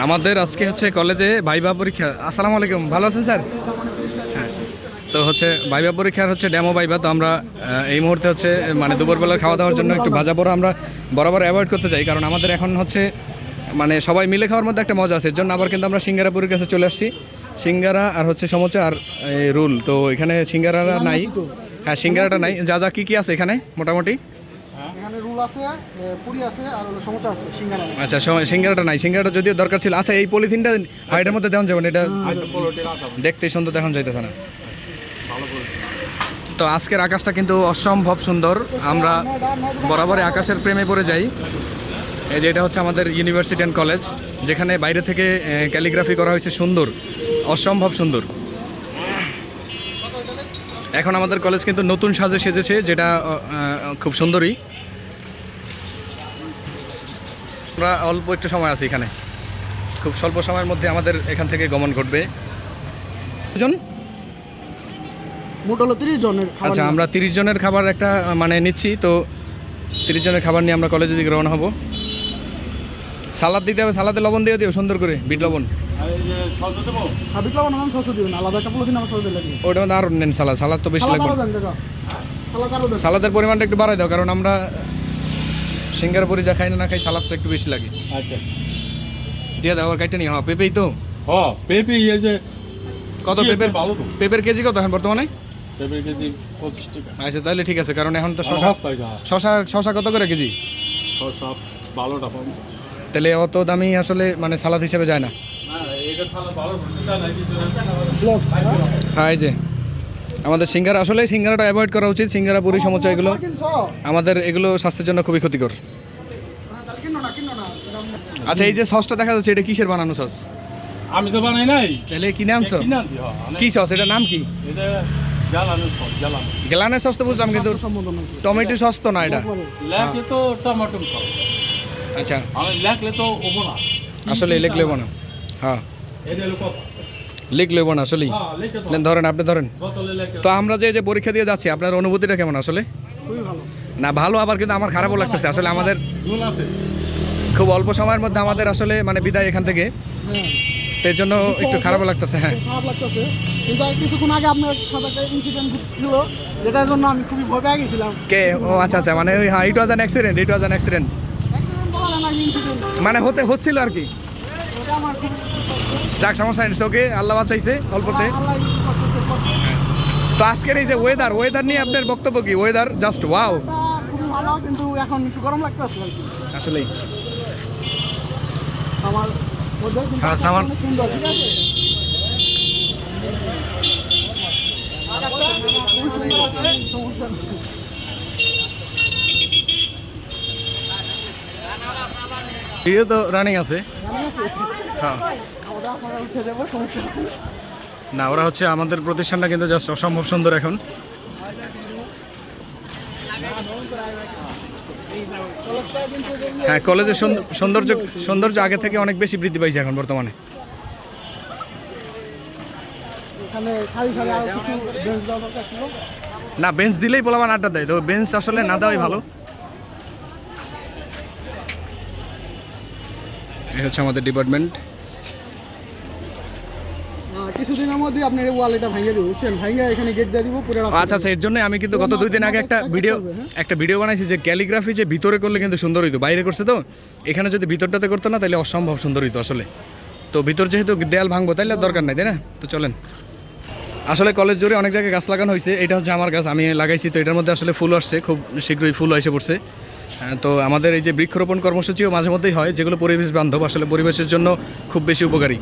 আমাদের আজকে হচ্ছে কলেজে ভাইবা পরীক্ষা। আসসালামু আলাইকুম, ভালো আছেন স্যার? হ্যাঁ, তো হচ্ছে ভাইবা পরীক্ষার হচ্ছে ডেমো ভাইবা। তো আমরা এই মুহূর্তে হচ্ছে মানে দুপুরবেলা খাওয়া দাওয়ার জন্য একটু ভাজা পোড়া আমরা বরাবর অ্যাভয়েড করতে চাই, কারণ আমাদের এখন হচ্ছে মানে সবাই মিলে খাওয়ার মধ্যে একটা মজা আছে। এর জন্য আবার কিন্তু আমরা সিঙ্গারাপুরের কাছে চলে আসছি। সিঙ্গারা আর হচ্ছে সমোচা আর রুল। তো এখানে সিঙ্গারাটা নাই। হ্যাঁ, সিঙ্গারাটা নাই। যা যা কী আছে এখানে মোটামুটি? এখানে রোল আছে, পুরি আছে আর হলো সমোসা আছে, সিঙ্গারা নেই। আচ্ছা, সিঙ্গারাটা নাই। সিঙ্গারাটা যদিও দরকার ছিল। আচ্ছা, এই পলিথিনটা এটার মধ্যে দেওয়া যাবে না? এটা দেখতে সুন্দর দেখান যাইতেছে না। তো আজকের আকাশটা কিন্তু অসম্ভব সুন্দর। আমরা বরাবরই আকাশের প্রেমে পড়ে যাই। এই যে এটা হচ্ছে আমাদের ইউনিভার্সিটি অ্যান্ড কলেজ, যেখানে বাইরে থেকে ক্যালিগ্রাফি করা হয়েছে সুন্দর, অসম্ভব সুন্দর। এখন আমাদের কলেজ কিন্তু নতুন সাজে সেজেছে, যেটা খুব সুন্দরই। আমরা অল্প একটু সময় আছি এখানে, খুব স্বল্প সময়ের মধ্যে আমাদের এখান থেকে গমন ঘটবে। মোট হলো 30 জনের খাবার। আচ্ছা, আমরা 30 জনের খাবার একটা মানে নিচ্ছি। তো 30 জনের খাবার নিয়ে আমরা কলেজের দিকে রওনা হব। সালাদ দিতে হবে, সালাদে লবণ দিয়ে দিও সুন্দর করে, বিট লবণ। বিট লবণ নাম সস দিবেন, আলাদা একটা পলিথিন আমার সস লাগবে। ওটা মধ্যে আরও নেন সালাদ। সালাদ তো বেশি লাগবে। সালাদের পরিমাণটা একটু বাড়াই দাও, কারণ আমরা সিঙ্গারপুরি যা খাই না খাই, সালাদ তো একটু বেশি লাগে। আচ্ছা আচ্ছা, দিয়ে দাও। আর কাইটা নিয়ে হ্যাঁ, পেঁপেই তো। হ্যাঁ পেঁপে এই যে কত পেঁপের? ভালো তো, পেঁপের কেজি কত এখন বর্তমানে? পেঁপে কেজি 25 টাকা। আচ্ছা, তাহলে ঠিক আছে, কারণ এখন তো শশা শশা কত করে কেজি? সব 12টা 50। তাহলে অত দামি আসলে মানে সালাদ হিসেবে যায় না। এটা সালা 12 ঘন্টা নাকি? হ্যাঁ, এই যে আমাদের সিঙ্গারা, আসলে সিঙ্গারাটা অ্যাভয়েড করা উচিত। সিঙ্গারা পুরি সমোচা এগুলো আমাদের এগুলো স্বাস্থ্যের জন্য খুবই ক্ষতিকর। আচ্ছা, এই যে সসটা দেখা যাচ্ছে, এটা কিসের বানানো সস? আমি তো বানাই নাই, তাহলে কিনে আনছো? কিনে আনছি। হ্যাঁ কি সস? এটার নাম কি? এটা জ্বালানো সব জ্বালানো। গেলানের সস তো বুঝলাম, কিন্তু টমেটো সস তো না এটা। লেখলে তো টমেটো সস। আচ্ছা, আমি লেখলে তো ওবো না, আসলে লিখলেও না। হ্যাঁ, এটা হলো কথা। লিখলেও না আসলেই। হ্যাঁ লেখে তো নেন, ধরেন, আপনি ধরেন। বোতলে লেখে। তো আমরা যে পরীক্ষা দিয়ে যাচ্ছি, আপনার অনুভূতিটা কেমন আসলে? খুবই ভালো। না, ভালো, আবার কিন্তু আমার খারাপও লাগতেছে। আসলে আমাদের রোল আছে। খুব অল্প সময়ের মধ্যে আমাদের আসলে মানে বিদায় এখান থেকে, হ্যাঁ, তো এর জন্য একটু খারাপও লাগতেছে। হ্যাঁ, খারাপ লাগতেছে, কিন্তু আর কিছুক্ষণ আগে আপনার সাথে একটা ইনসিডেন্ট ছিল, যেটার জন্য আমি খুবই ভয় পেয়ে গেছিলাম। কে? ও আচ্ছা আচ্ছা, মানে ওই হ্যাঁ, it was an accident. It was an accident, accident বলা না, ইনসিডেন্ট। মানে হচ্ছিল আর কি। ওটা আমার খুব যাক, সমস্যা নেই, ওকে, আল্লাহ বাঁচাইছে অল্পতে। আল্লাহ করতেছে। তো আজকের এই যে ওয়েদার নিয়ে আপনার বক্তব্য কি? Weather just wow. এটা খুবই ভালো, কিন্তু এখন একটু গরম লাগতেছে আর কি। আসলেই আমার মধ্যে কিন্তু হ্যাঁ, সামান। অনেক সুন্দর, ঠিক আছে? আকাশটা খুবই সুন্দর আছে, সমস্যা নেই। ভিডিও তো রানিং আছে। ঠিক আছে? হ্যাঁ, আমরা আপনারা উঠে যাবো, সমস্যা নেই। না, ওরা হচ্ছে আমাদের প্রতিষ্ঠানটা কিন্তু জাস্ট অসম্ভব সুন্দর এখন। হ্যাঁ, কলেজের সৌন্দর্য আগে থেকে অনেক বেশি বৃদ্ধি পাইছে এখন বর্তমানে। এখানে সারি সারি আরো কিছু বেঞ্চ দেওয়া দরকার ছিল। না, বেঞ্চ দিলেই পোলাপান আড্ডা দেয়, তো বেঞ্চ আসলে না দেওয়াই ভালো। এটা হচ্ছে আমাদের ডিপার্টমেন্ট। কিছুদিনের মধ্যে আপনার এই ওয়াল এটা ভেঙে দিব, বুঝছেন? ভেঙে এখানে গেট দিয়ে দিব পুরো রাস্তা। আচ্ছা, এর জন্য আমি কিন্তু গত 2 দিন আগে একটা ভিডিও বানাইছি, যে ক্যালিগ্রাফি যে ভিতরে করলে কিন্তু সুন্দর হইতো, বাইরে করছে তো। এখানে যদি ভিতরটাতে করতো না, তাহলে অসম্ভব সুন্দর হইতো আসলে। তো ভিতর যেহেতু দেয়াল ভাঙবো, তাইলে দরকার নাই, তাই না? তো চলেন। আসলে কলেজ জুড়ে অনেক জায়গায় গাছ লাগানো হয়েছে। এটা হচ্ছে আমার গাছ, আমি লাগাইছি। তো এটার মধ্যে আসলে ফুল আসছে, খুব শীঘ্রই ফুল এসে পড়ছে। তো আমাদের এই যে বৃক্ষরোপণ কর্মসূচিও মাঝে মধ্যেই হয়, যেগুলো পরিবেশ বান্ধব, আসলে পরিবেশের জন্য খুব বেশি উপকারী।